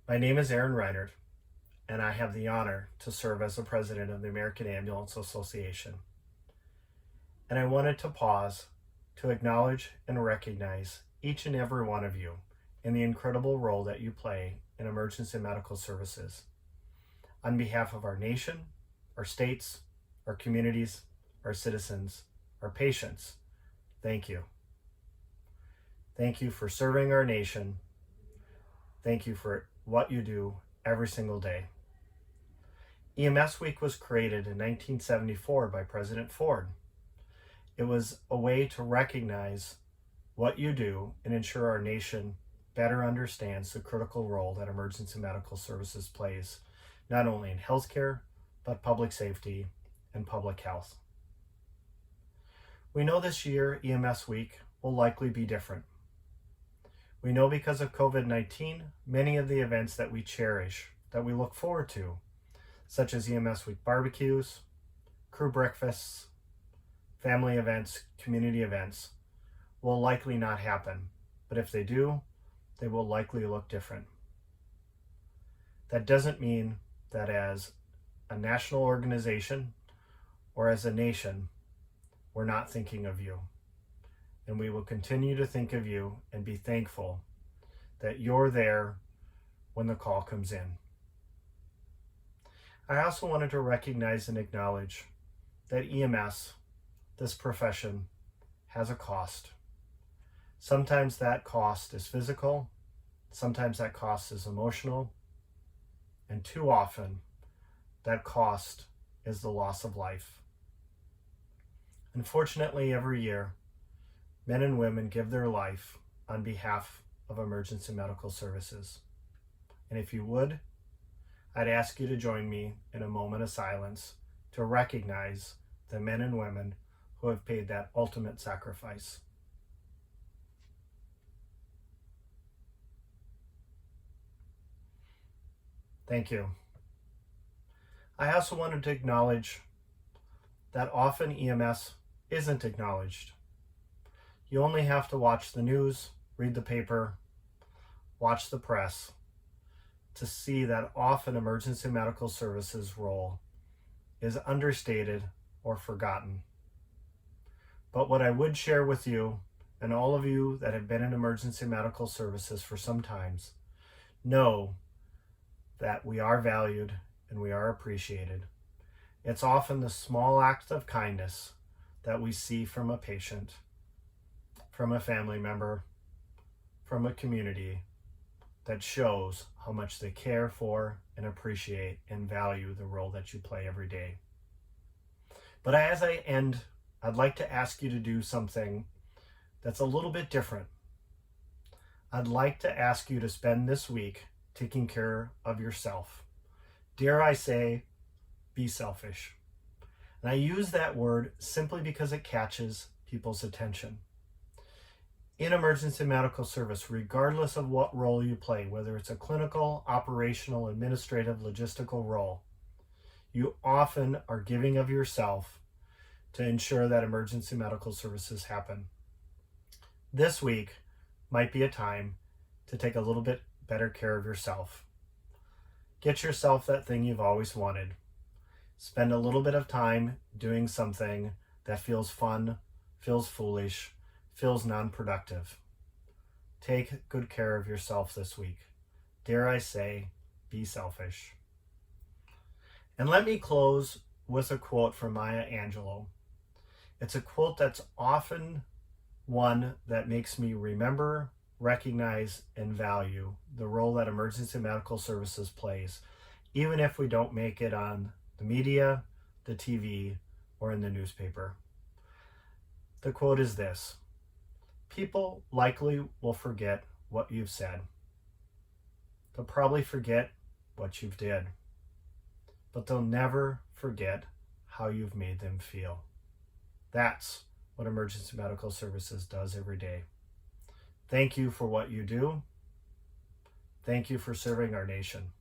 My name is Aarron Reinert, and I have the honor to serve as the president of the American Ambulance Association. And I wanted to pause to acknowledge and recognize each and every one of you in the incredible role that you play in emergency medical services. On behalf of our nation, our states, our communities, our citizens, our patients, thank you. Thank you for serving our nation. Thank you for what you do every single day. EMS Week was created in 1974 by President Ford. It was a way to recognize what you do and ensure our nation better understands the critical role that emergency medical services plays, not only in healthcare, but public safety and public health. We know this year EMS Week will likely be different. We know because of COVID-19, many of the events that we cherish, that we look forward to, such as EMS Week barbecues, crew breakfasts, family events, community events, will likely not happen. But if they do, they will likely look different. That doesn't mean that as a national organization or as a nation, we're not thinking of you. And we will continue to think of you and be thankful that you're there when the call comes in. I also wanted to recognize and acknowledge that EMS, this profession, has a cost. Sometimes that cost is physical, sometimes that cost is emotional, and too often that cost is the loss of life. Unfortunately, every year, men and women give their life on behalf of emergency medical services. And if you would, I'd ask you to join me in a moment of silence to recognize the men and women who have paid that ultimate sacrifice. Thank you. I also wanted to acknowledge that often EMS isn't acknowledged. You only have to watch the news, read the paper, watch the press to see that often emergency medical services role is understated or forgotten. But what I would share with you, and all of you that have been in emergency medical services for some times, know that we are valued and we are appreciated. It's often the small acts of kindness that we see from a patient, from a family member, from a community, that shows how much they care for and appreciate and value the role that you play every day. But as I end, I'd like to ask you to do something that's a little bit different. I'd like to ask you to spend this week taking care of yourself. Dare I say, be selfish. And I use that word simply because it catches people's attention. In emergency medical service, regardless of what role you play, whether it's a clinical, operational, administrative, logistical role, you often are giving of yourself to ensure that emergency medical services happen. This week might be a time to take a little bit better care of yourself. Get yourself that thing you've always wanted. Spend a little bit of time doing something that feels fun, feels foolish, feels non-productive. Take good care of yourself this week. Dare I say, be selfish. And let me close with a quote from Maya Angelou. It's a quote that's often one that makes me remember, recognize, and value the role that emergency medical services plays, even if we don't make it on the media, the TV, or in the newspaper. The quote is this: people likely will forget what you've said. They'll probably forget what you've did, but they'll never forget how you've made them feel. That's what emergency medical services does every day. Thank you for what you do. Thank you for serving our nation.